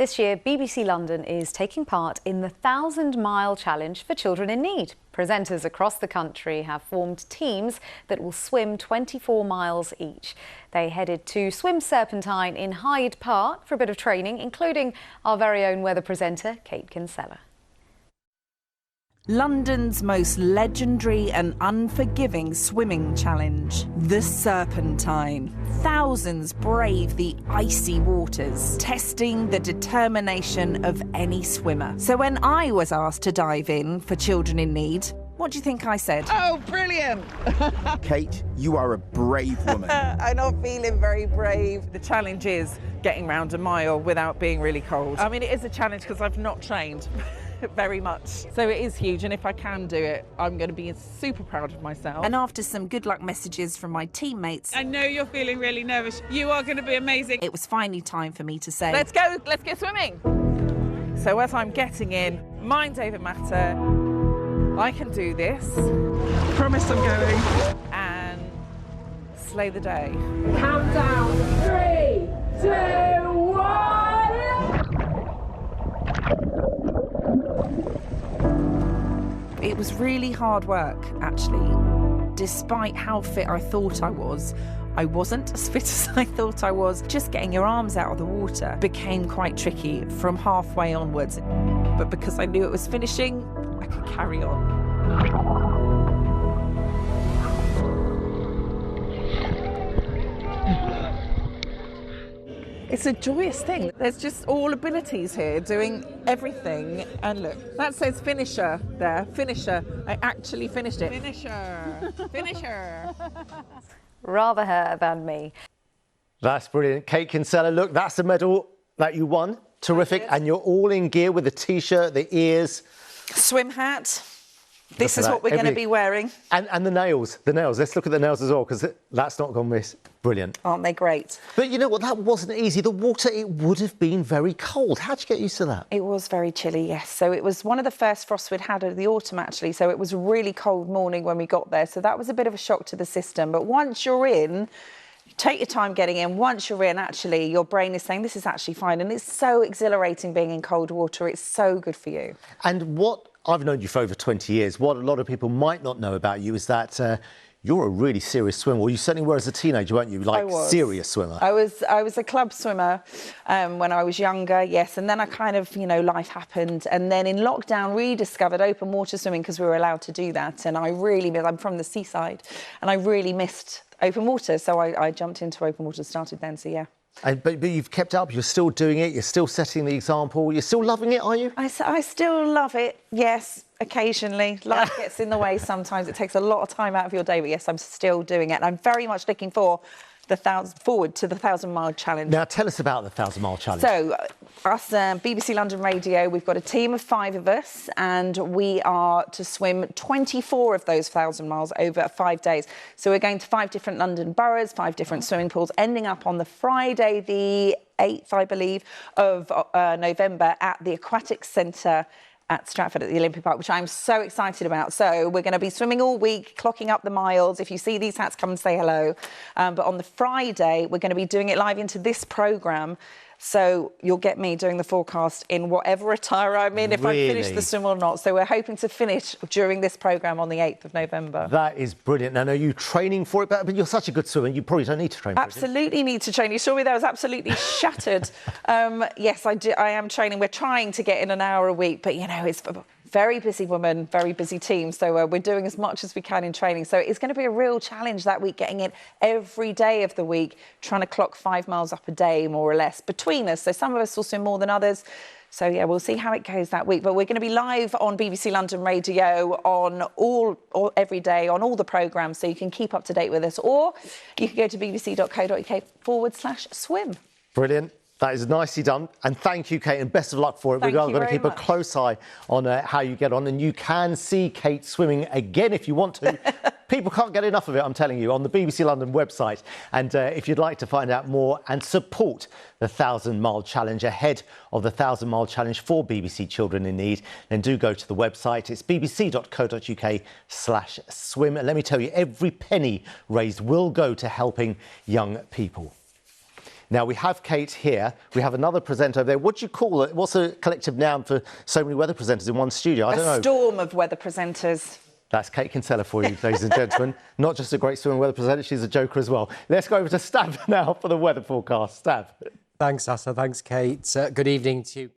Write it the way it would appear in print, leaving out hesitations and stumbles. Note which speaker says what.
Speaker 1: This year, BBC London is taking part in the 1,000-mile challenge for children in need. Presenters across the country have formed teams that will swim 24 miles each. They headed to swim Serpentine in Hyde Park for a bit of training, including our very own weather presenter, Kate Kinsella.
Speaker 2: London's most legendary and unforgiving swimming challenge, the Serpentine. Thousands brave the icy waters, testing the determination of any swimmer. So when I was asked to dive in for children in need, what do you think I said?
Speaker 3: Oh, brilliant!
Speaker 4: Kate, you are a brave woman.
Speaker 3: I'm not feeling very brave.
Speaker 2: The challenge is getting round a mile without being really cold. I mean, it is a challenge because I've not trained very much. So it is huge, and if I can do it, I'm going to be super proud of myself. And after some good luck messages from my teammates,
Speaker 5: I know you're feeling really nervous. You are going to be amazing.
Speaker 2: it was finally time for me to say,
Speaker 3: Let's go swimming.
Speaker 2: So as I'm getting in, mind over matter, I can do this.
Speaker 5: Promise I'm going.
Speaker 2: And slay the day.
Speaker 6: Countdown, 3, 2, 1.
Speaker 2: It was really hard work, actually. Despite how fit I thought I wasn't as fit as I thought I was. Just getting your arms out of the water became quite tricky from halfway onwards. But because I knew it was finishing, I could carry on. It's a joyous thing. There's just all abilities here, doing everything. And look, that says finisher there, finisher. I actually finished it.
Speaker 5: Finisher. Finisher.
Speaker 1: Rather her than me.
Speaker 7: That's brilliant. Kate Kinsella, look, that's the medal that you won. Terrific. And you're all in gear with the T-shirt, the ears.
Speaker 2: Swim hat. This is what we're going to be wearing.
Speaker 7: And the nails. Let's look at the nails as well, because that's not gone miss. Brilliant.
Speaker 2: Aren't they great?
Speaker 7: But you know what? That wasn't easy. The water, it would have been very cold. How'd you get used to that?
Speaker 2: It was very chilly, yes. So it was one of the first frosts we'd had of the autumn, actually. So it was a really cold morning when we got there. So that was a bit of a shock to the system. But once you're in, take your time getting in. Once you're in, actually, your brain is saying, this is actually fine. And it's so exhilarating being in cold water. It's so good for you.
Speaker 7: And what I've known you for over 20 years. What a lot of people might not know about you is that you're a really serious swimmer. Well, you certainly were as a teenager, weren't you? Like, serious swimmer.
Speaker 2: I was a club swimmer when I was younger, yes. And then I kind of, life happened. And then in lockdown, rediscovered open water swimming because we were allowed to do that. And I'm from the seaside, and I really missed open water. So I jumped into open water, started then, so yeah.
Speaker 7: But you've kept up, you're still doing it, you're still setting the example, you're still loving it, are you?
Speaker 2: I still love it, yes, occasionally. Life gets in the way sometimes. It takes a lot of time out of your day, but yes, I'm still doing it. And I'm very much looking forward to the 1,000-mile challenge.
Speaker 7: Now, tell us about the 1,000-mile challenge.
Speaker 2: So, us, BBC London Radio, we've got a team of 5 of us, and we are to swim 24 of those 1,000 miles over 5 days. So we're going to 5 different London boroughs, 5 different swimming pools, ending up on the Friday, the 8th, I believe, of November at the Aquatic Centre at Stratford at the Olympic Park, which I'm so excited about. So we're going to be swimming all week, clocking up the miles. If you see these hats, come and say hello. But on the Friday, we're going to be doing it live into this programme. So you'll get me doing the forecast in whatever attire I'm in, if I finish the swim or not. So we're hoping to finish during this programme on the 8th of November.
Speaker 7: That is brilliant. Now, are you training for it? But you're such a good swimmer, you probably don't need to train for it.
Speaker 2: Absolutely need to train. You saw me there, I was absolutely shattered. Yes, I do. I am training. We're trying to get in an hour a week, but, it's a very busy woman, very busy team. So we're doing as much as we can in training. So it's going to be a real challenge that week, getting it every day of the week, trying to clock 5 miles up a day, more or less, between us. So some of us will swim more than others. So, yeah, we'll see how it goes that week. But we're going to be live on BBC London Radio on every day on all the programmes, so you can keep up to date with us. Or you can go to bbc.co.uk/swim.
Speaker 7: Brilliant. That is nicely done. And thank you, Kate, and best of luck for it. We're going to keep a close eye on how you get on. And you can see Kate swimming again if you want to. People can't get enough of it, I'm telling you, on the BBC London website. And if you'd like to find out more and support the 1,000-mile challenge ahead of the 1,000-mile challenge for BBC Children in Need, then do go to the website. It's bbc.co.uk/swim. And let me tell you, every penny raised will go to helping young people. Now, we have Kate here. We have another presenter over there. What do you call it? What's a collective noun for so many weather presenters in one studio? I don't know.
Speaker 2: A storm of weather presenters.
Speaker 7: That's Kate Kinsella for you, ladies and gentlemen. Not just a great swimming weather presenter, she's a joker as well. Let's go over to Stav now for the weather forecast. Stav.
Speaker 8: Thanks, Asa. Thanks, Kate. Good evening to you.